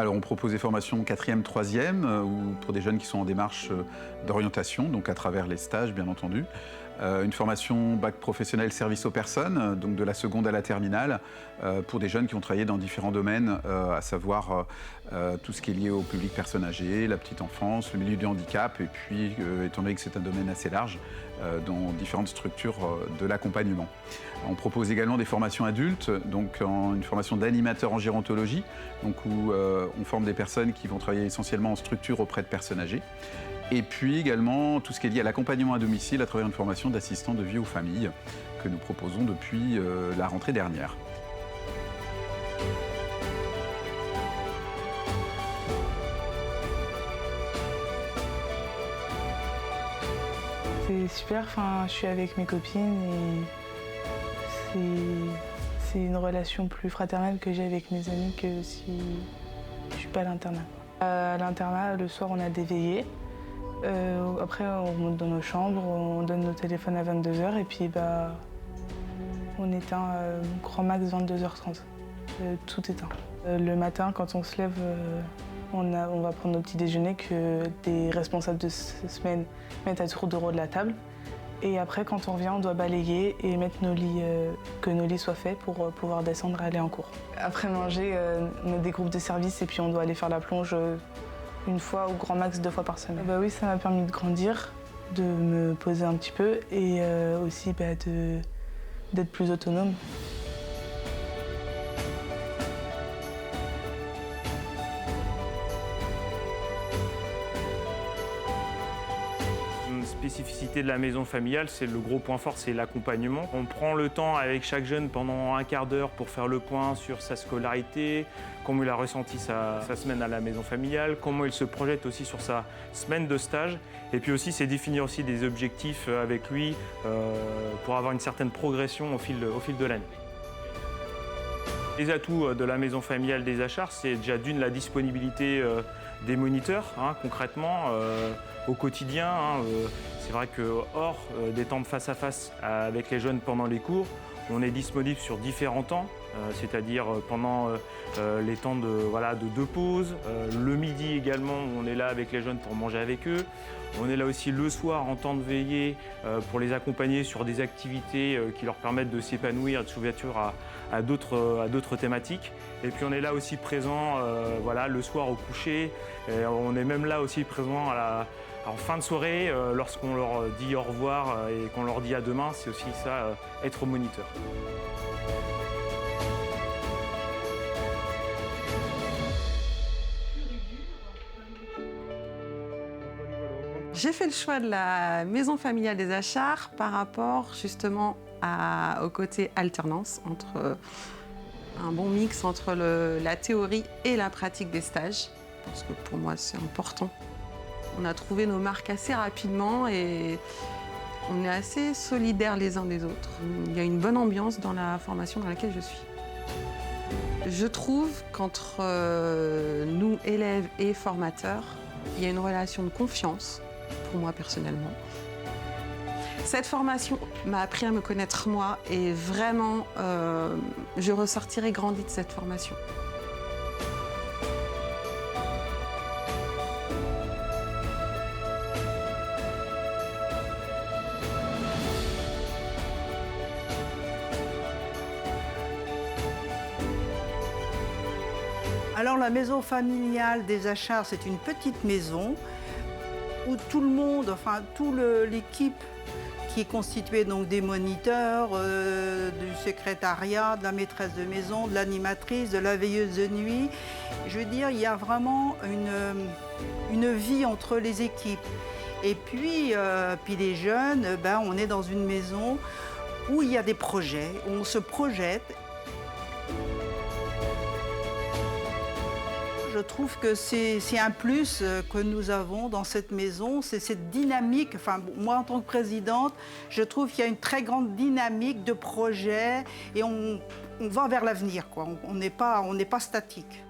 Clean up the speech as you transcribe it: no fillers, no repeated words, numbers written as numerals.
Alors on propose des formations 4e, 3e, ou pour des jeunes qui sont en démarche d'orientation, donc à travers les stages bien entendu. Une formation bac professionnel service aux personnes, donc de la seconde à la terminale, pour des jeunes qui ont travaillé dans différents domaines, à savoir tout ce qui est lié au public personne âgée, la petite enfance, le milieu du handicap, et puis, étant donné que c'est un domaine assez large, dans différentes structures de l'accompagnement. On propose également des formations adultes, donc une formation d'animateur en gérontologie, donc où on forme des personnes qui vont travailler essentiellement en structure auprès de personnes âgées. Et puis également tout ce qui est lié à l'accompagnement à domicile à travers une formation d'assistant de vie aux familles que nous proposons depuis la rentrée dernière. C'est super, je suis avec mes copines et c'est une relation plus fraternelle que j'ai avec mes amis que si je suis pas à l'internat. À l'internat, le soir, on a des veillées. Après, on monte dans nos chambres, on donne nos téléphones à 22h et puis on éteint grand max 22h30. Tout éteint. Le matin, quand on se lève, on va prendre nos petits déjeuners que des responsables de semaine mettent à tour de rôle de la table. Et après, quand on revient, on doit balayer et mettre nos lits, que nos lits soient faits pour pouvoir descendre et aller en cours. Après manger, on a des groupes de service et puis on doit aller faire la plonge une fois ou grand max 2 fois par semaine. Oui, ça m'a permis de grandir, de me poser un petit peu et aussi d'être plus autonome. Une spécificité de la maison familiale, c'est le gros point fort, c'est l'accompagnement. On prend le temps avec chaque jeune pendant un quart d'heure pour faire le point sur sa scolarité, comment il a ressenti sa semaine à la maison familiale, comment il se projette aussi sur sa semaine de stage. Et puis aussi, c'est définir aussi des objectifs avec lui pour avoir une certaine progression au fil de l'année. Les atouts de la maison familiale des Achards, c'est déjà d'une la disponibilité des moniteurs, concrètement, au quotidien. C'est vrai que hors des temps de face à face avec les jeunes pendant les cours, on est disponible sur différents temps, c'est-à-dire pendant les temps de deux pauses, le midi également, on est là avec les jeunes pour manger avec eux. On est là aussi le soir en temps de veillée pour les accompagner sur des activités qui leur permettent de s'épanouir, de s'ouverture à d'autres thématiques. Et puis on est là aussi présent le soir au coucher. Et on est même là aussi présent en fin de soirée, lorsqu'on leur dit au revoir et qu'on leur dit à demain, c'est aussi ça, être moniteur. J'ai fait le choix de la maison familiale des Achards par rapport justement au côté alternance, entre un bon mix entre la théorie et la pratique des stages, parce que pour moi c'est important. On a trouvé nos marques assez rapidement et on est assez solidaires les uns des autres. Il y a une bonne ambiance dans la formation dans laquelle je suis. Je trouve qu'entre nous, élèves et formateurs, il y a une relation de confiance, pour moi personnellement. Cette formation m'a appris à me connaître moi et vraiment, je ressortirai grandie de cette formation. Alors la maison familiale des Achards, c'est une petite maison où tout le monde, toute l'équipe qui est constituée donc des moniteurs, du secrétariat, de la maîtresse de maison, de l'animatrice, de la veilleuse de nuit. Je veux dire, il y a vraiment une vie entre les équipes. Et puis les jeunes, on est dans une maison où il y a des projets, où on se projette. Je trouve que c'est un plus que nous avons dans cette maison, c'est cette dynamique. Moi, en tant que présidente, je trouve qu'il y a une très grande dynamique de projet et on va vers l'avenir, quoi. On n'est pas statique.